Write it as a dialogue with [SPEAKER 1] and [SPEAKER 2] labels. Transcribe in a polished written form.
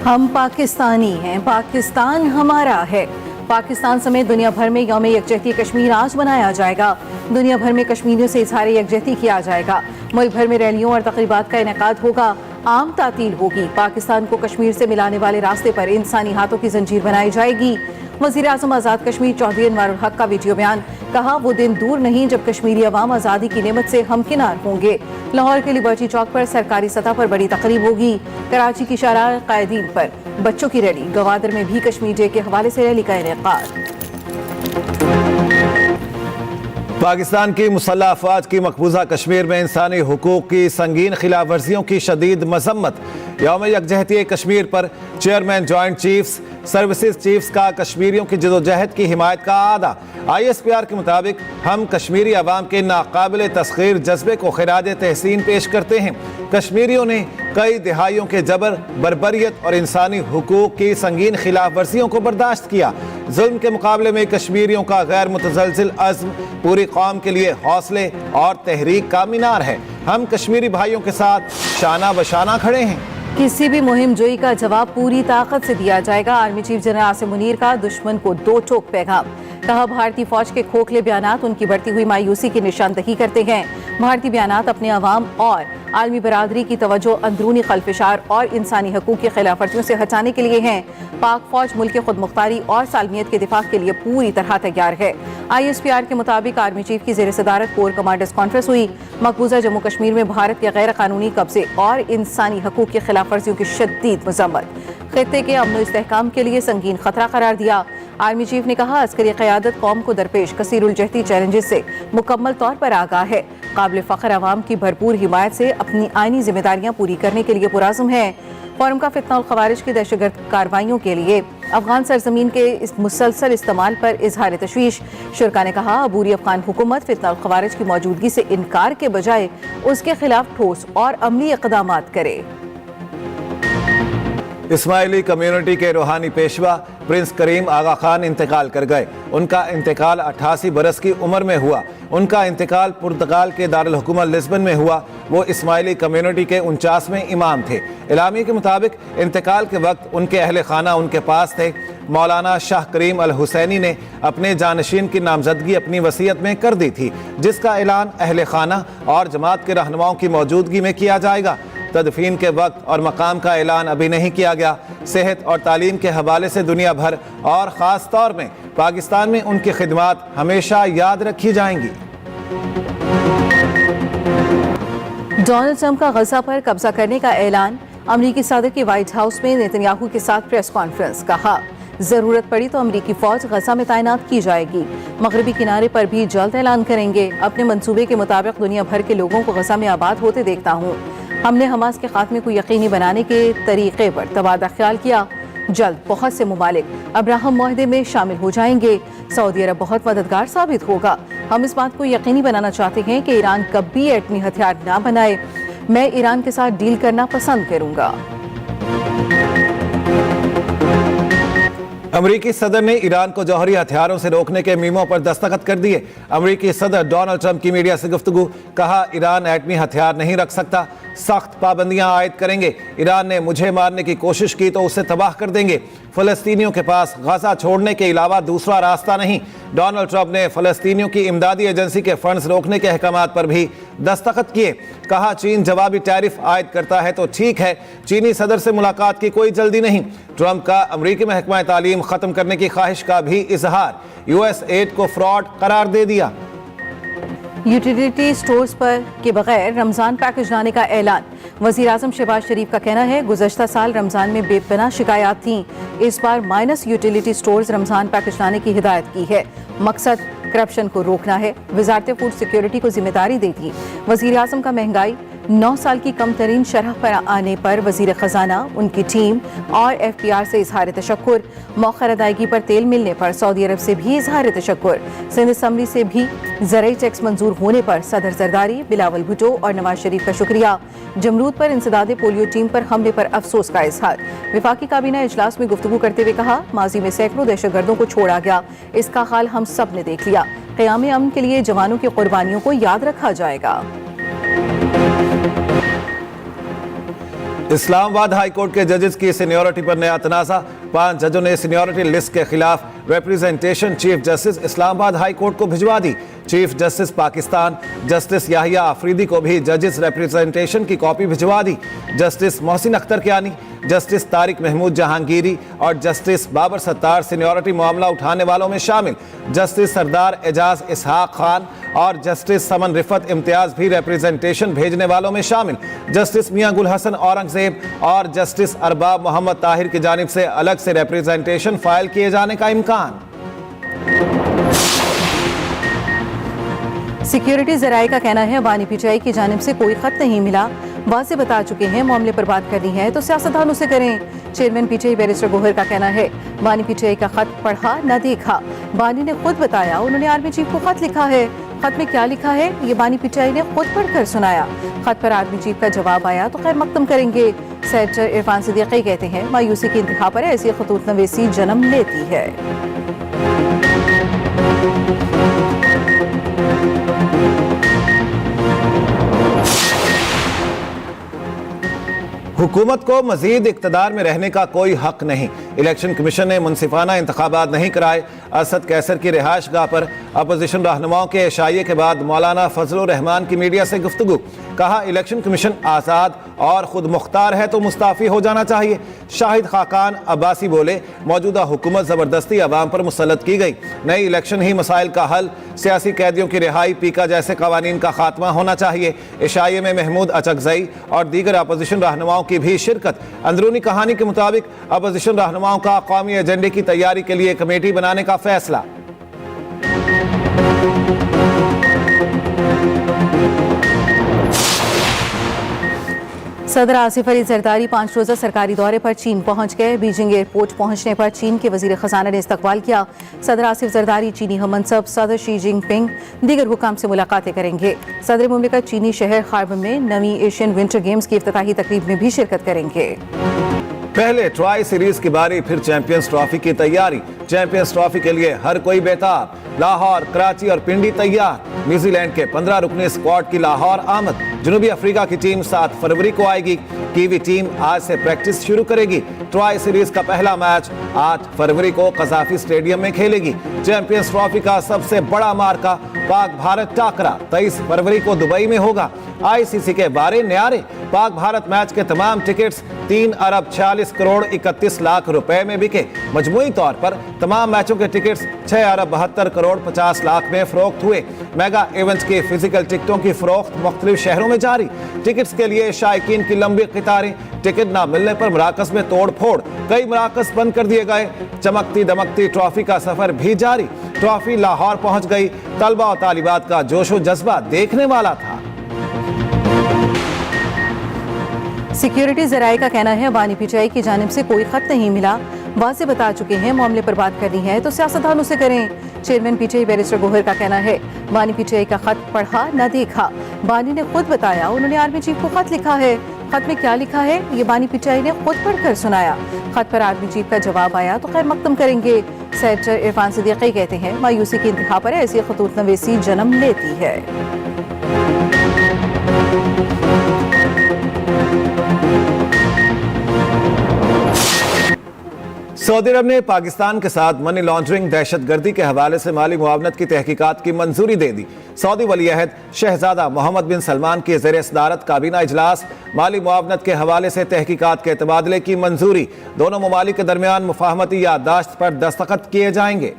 [SPEAKER 1] हम पाकिस्तानी हैं, पाकिस्तान हमारा है। पाकिस्तान समेत दुनिया भर में यौम यकजहती कश्मीर आज मनाया जाएगा। दुनिया भर में कश्मीरियों से इजहार यकजहती किया जाएगा। मुल्क भर में रैलियों और तकरीबात का इनेकाद होगा। आम तातील होगी। पाकिस्तान को कश्मीर से मिलाने वाले रास्ते पर इंसानी हाथों की जंजीर बनाई जाएगी। वज़ीर आज़म आज़ाद कश्मीर चौधरी अनवारुल हक का वीडियो बयान। कहा, वो दिन दूर नहीं जब कश्मीरी अवाम आज़ादी की नेमत से हमकिनार होंगे। लाहौर के लिबर्टी चौक पर सरकारी सतह पर बड़ी तकरीब होगी। कराची की शाहराह कायदीन पर बच्चों की रैली। गवादर में भी कश्मीर डे के हवाले से रैली का इनेकाद।
[SPEAKER 2] पाकिस्तान की मुसल्लह अफवाज की मकबूजा कश्मीर में इंसानी हुकूक की संगीन खिलाफ वर्जियों की शदीद मजम्मत। यौम यकजहती कश्मीर पर chairman joint chiefs services chiefs का कश्मीरियों की जदोजहद की हिमायत का आदा। ISPR के मुताबिक हम कश्मीरी अवाम के नाकाबिल तस्खीर जज्बे को खिराज तहसीन पेश करते हैं। कश्मीरियों ने कई दिहाइयों के जबर, बर्बरियत और इंसानी हुकूक की संगीन खिलाफ वर्जियों को बर्दाश्त किया। जुल्म के मुकाबले में कश्मीरियों का गैर मुतज़लज़िल अज़्म पूरी कौम के लिए हौसले और तहरीक का मीनार है। हम कश्मीरी भाइयों के साथ शाना बशाना खड़े हैं।
[SPEAKER 1] किसी भी मुहिम जोई का जवाब पूरी ताकत से दिया जाएगा। Army chief general Asim Munir का दुश्मन को दो टोक पैगाम। कहा, भारतीय फौज के खोखले बयानात उनकी बढ़ती हुई मायूसी की निशानदही करते हैं। भारतीय बयानात अपने अवाम और आलमी बरादरी की तवज्जो अंदरूनी खलफिशार और इंसानी हकूक की खिलाफवर्जियों से हटाने के लिए हैं। पाक फौज मुल्क की खुदमुख्तारी और सालमियत के दिफा के लिए पूरी तरह तैयार है। ISPR के मुताबिक आर्मी चीफ की जेर सदारत कोर कमांडर्स कॉन्फ्रेंस हुई। मकबूजा जम्मू कश्मीर में भारत के गैर कानूनी कब्जे और इंसानी हकूक की खिलाफवर्जियों की शदीद मजम्मत। खित्ते के अमन इस्तेहकाम के लिए संगीन खतरा करार दिया। आर्मी चीफ ने कहा, अस्करी क़यादत कौम को दरपेश कसीरुल-जहती चैलेंजेस से मुकम्मल तौर पर आगाह है। काबिल फ़ख्र अवाम की भरपूर हिमायत से अपनी आइनी जिम्मेदारियां पूरी करने के लिए पुराज़म है। फोरम का फितना और खवारिज की दहशतगर्द कार्रवाइयों के लिए अफगान सरजमीन के इस मुसलसल इस्तेमाल पर इजहार तशवीश। शुरका ने कहा, अबूरी अफगान हुकूमत फितना और खवारिज की मौजूदगी से इनकार के बजाय उसके खिलाफ ठोस और अमली इक़दामात करे।
[SPEAKER 2] इस्माइली कम्युनिटी के रूहानी पेशवा प्रिंस करीम आगा खान इंतकाल कर गए। उनका इंतकाल 88 बरस की उम्र में हुआ। उनका इंतकाल पुर्तगाल के दारुल हुकूमत लिस्बन में हुआ। वो इस्माइली कम्युनिटी के 49वें इमाम थे। इलामी के मुताबिक इंतकाल के वक्त उनके अहले खाना उनके पास थे। मौलाना शाह करीम अल हुसैनी ने अपने जानशीन की नामजदगी अपनी वसीयत में कर दी थी, जिसका ऐलान अहले खाना और जमात के रहनुमाओं की मौजूदगी में किया जाएगा। तदफीन के वक्त और मकाम का ऐलान अभी नहीं किया गया। सेहत और तालीम के हवाले से दुनिया भर और ख़ास तौर में पाकिस्तान में उनकी खिदमात हमेशा याद रखी जाएंगी।
[SPEAKER 1] डोनाल्ड ट्रंप का गजा पर कब्जा करने का ऐलान। अमरीकी सदर के व्हाइट हाउस में नेतन्याहू के साथ प्रेस कॉन्फ्रेंस। कहा, जरूरत पड़ी तो अमरीकी फौज गजा में तैनात की जाएगी। मगरबी किनारे पर भी जल्द ऐलान करेंगे। अपने मंसूबे के मुताबिक दुनिया भर के लोगों को गजा में आबाद होते देखता हूँ। हमने हमास के खात्मे को यकीनी बनाने के तरीके पर तबादला ख्याल किया। जल्द बहुत से मुमालिक अब्राहम मुआहदे में शामिल हो जाएंगे। सऊदी अरब बहुत मददगार साबित होगा। हम इस बात को यकीनी बनाना चाहते हैं कि ईरान कभी एटमी हथियार ना बनाए। मैं ईरान के साथ डील करना पसंद करूंगा।
[SPEAKER 2] अमरीकी सदर ने ईरान को जौहरी हथियारों से रोकने के मीमों पर दस्तखत कर दिए। अमरीकी सदर डोनाल्ड ट्रंप की मीडिया से गुफ्तगू। कहा, ईरान एटमी हथियार नहीं रख सकता। सख्त पाबंदियां आयद करेंगे। ईरान ने मुझे मारने की कोशिश की तो उसे तबाह कर देंगे। फ़लस्तीनियों के पास गजा छोड़ने के अलावा दूसरा रास्ता नहीं। डोनाल्ड ट्रंप ने फ़लस्तीनियों की इमदादी एजेंसी के फंड्स रोकने के अहकामात पर भी दस्तखत किए। कहा, चीन जवाबी टैरिफ आयद करता है तो ठीक है। चीनी सदर से मुलाकात की कोई जल्दी नहीं। ट्रंप का अमरीकी महकमा तालीम ख़त्म करने की ख्वाहिश का भी इजहार। US एड को फ्रॉड करार दे दिया।
[SPEAKER 1] यूटिलिटी स्टोर्स पर के बगैर रमज़ान पैकेज लाने का ऐलान। वज़ीर आज़म शहबाज शरीफ का कहना है, गुज़श्ता साल रमज़ान में बेपनाह शिकायत थीं। इस बार minus utility stores Ramzan package लाने की हिदायत की है। मकसद करप्शन को रोकना है। वज़ारत फूड सिक्योरिटी को जिम्मेदारी दी थी। वज़ीर आज़म का महंगाई 9 साल की कम तरीन शरह पर आने पर वज़ीर ख़जाना, उनकी टीम और FPR से इजहार तशक्कुर। मौखर अदायगी पर तेल मिलने पर सऊदी अरब से भी इजहार तशक्कुर। सिंध असम्बली से भी ज़रई टैक्स मंजूर होने पर सदर जरदारी, बिलावल भुट्टो और नवाज शरीफ का शुक्रिया। जमरूद पर इंसदादे पोलियो टीम पर हमले पर अफसोस का इजहार। विफाकी काबीना इजलास में गुफ्तगू करते हुए कहा, माजी में सैकड़ों दहशतगर्दों को छोड़ा गया। इसका हाल हम सब ने देख लिया। क़याम अमन के लिए जवानों की कुर्बानियों को याद रखा जाएगा।
[SPEAKER 2] इस्लामाबाद हाई कोर्ट के जजेस की सीनियरिटी पर नया तनाज़ा। 5 जजों ने सीनियरिटी लिस्ट के खिलाफ representation chief justice Islamabad high court को भिजवा दी। Chief justice Pakistan justice Yahya Afridi को भी जजेस रिप्रेजेंटेशन की कॉपी भिजवा दी। जस्टिस मोहसिन अख्तर कियानी, जस्टिस तारिक महमूद जहांगीरी और जस्टिस बाबर सत्तार सीनियरिटी मामला उठाने वालों में शामिल। जस्टिस सरदार एजाज इसहाक खान और जस्टिस समन रिफत इम्तियाज भी रिप्रेजेंटेशन भेजने वालों में शामिल। जस्टिस मियां गुल हसन औरंगजेब और जस्टिस अरबाब मोहम्मद ताहिर की जानिब से अलग से रिप्रेजेंटेशन फाइल किए जाने का इम्कान।
[SPEAKER 1] सिक्योरिटी जराये का कहना है बानी पीटीआई की जानिब से कोई खत नहीं मिला। वाज़े बता चुके हैं मामले पर बात करनी है तो सियासतदानों से करें। चेयरमैन पीटीआई बैरिस्टर गोहर का कहना है बानी पीटीआई का खत पढ़ा न देखा। बानी ने खुद बताया उन्होंने आर्मी चीफ को खत लिखा है। खत में क्या लिखा है ये बानी पीटीआई ने खुद पढ़कर सुनाया। खत पर आर्मी चीफ का जवाब आया तो खैर मकदम करेंगे। सेनेटर इरफान सिद्दीकी कहते हैं मायूसी की इंतहा पर ऐसी खतूत नवेसी जन्म लेती है।
[SPEAKER 2] हुकूमत को मजीद इक्तदार में रहने का कोई हक नहीं। इलेक्शन कमीशन ने मुनसिफाना इंतखाबात नहीं कराए। असद कैसर की रिहाइश गाह पर अपोजिशन रहनुमाओं के इशाये के बाद मौलाना फजलुर रहमान की मीडिया से गुफ्तगू। कहा इलेक्शन कमीशन आज़ाद और खुद मुख्तार है तो मुस्ताफ़ी हो जाना चाहिए। शाहिद खाकान अब्बासी बोले मौजूदा हुकूमत ज़बरदस्ती अवाम पर मुसल्लत की गई। नई इलेक्शन ही मसाइल का हल, सियासी कैदियों की रिहाई, पीका जैसे कवानीन का खात्मा होना चाहिए। इशाये में महमूद अचकजई और दीगर अपोजिशन रहनुमाओं की भी शिरकत। अंदरूनी कहानी के मुताबिक अपोजिशन रहनुमाओं का कौमी एजेंडे की तैयारी के लिए कमेटी बनाने का फैसला।
[SPEAKER 1] सदर आसिफ अली जरदारी 5 रोज़ा सरकारी दौरे पर चीन पहुंच गए। बीजिंग एयरपोर्ट पहुंचने पर चीन के वजीर खजाना ने इस्तकबाल किया। सदर आसिफ जरदारी चीनी हममनसब सदर शी जिनपिंग दीगर हुकाम से मुलाकातें करेंगे। सदर मुमलिकत चीनी शहर खार्ब में नवी एशियन विंटर गेम्स की इफ्तिताही तकरीब में भी शिरकत करेंगे।
[SPEAKER 2] पहले ट्राई सीरीज की बारी, फिर चैंपियंस ट्रॉफी की तैयारी। चैंपियंस ट्रॉफी के लिए हर कोई बेताब। लाहौर, कराची और पिंडी तैयार। न्यूजीलैंड के 15 रुकनी स्क्वाड की लाहौर आमद। जनूबी अफ्रीका की टीम 7 फरवरी को आएगी। कीवी टीम आज से प्रैक्टिस शुरू करेगी। ट्राई सीरीज का पहला मैच 8 फरवरी को कज़ाफी स्टेडियम में खेलेगी। चैंपियंस ट्रॉफी का सबसे बड़ा मार्का पाक भारत टाकरा 23 फरवरी को दुबई में होगा। आईसीसी के बारे न्यारे। पाक भारत मैच के तमाम टिकट्स 3 अरब 46 करोड़ 31 लाख रुपए में बिके। मजमूई तौर पर तमाम मैचों के टिकट्स 6 अरब 72 करोड़ 50 लाख में फरोख्त हुए। मेगा इवेंट्स की फिजिकल टिकटों की फरोख्त मुख्तलिफ शहरों में जारी। टिकट्स के लिए शायकीन की लंबी कतारें। टिकट ना मिलने पर मराकज में तोड़ फोड़, कई मराकज बंद कर दिए गए। चमकती दमकती ट्रॉफी का सफर भी जारी। ट्रॉफी लाहौर पहुंच गई। तलबा और तालिबात का जोशो जज्बा देखने वाला था।
[SPEAKER 1] सिक्योरिटी जराये का कहना है बानी पीटीआई की जानिब से कोई खत नहीं मिला। वाज़े बता चुके हैं मामले पर बात करनी है तो सियासतदानों से करें। चेयरमैन पीटीआई बैरिस्टर गोहर का कहना है बानी पीटीआई का खत पढ़ा न देखा। बानी ने खुद बताया उन्होंने आर्मी चीफ को खत लिखा है। खत में क्या लिखा है ये बानी पीटीआई ने खुद पढ़कर सुनाया। खत पर आर्मी चीफ का जवाब आया तो खैर मकदम करेंगे। सेनेटर इरफान सिद्दीकी कहते हैं मायूसी की इंतहा पर ऐसी खतूत नवेसी जन्म लेती है।
[SPEAKER 2] सऊदी अरब ने पाकिस्तान के साथ मनी लॉन्ड्रिंग, दहशतगर्दी के हवाले से माली मुआवनत की तहकीकात की मंजूरी दे दी। सऊदी वलीअहद शहजादा मोहम्मद बिन सलमान की ज़ेर सदारत काबीना इजलास। माली मुआवनत के हवाले से तहकीकात के तबादले की मंजूरी। दोनों ममालिक के दरमियान मुफाहमती याददाश्त पर दस्तखत किए जाएंगे।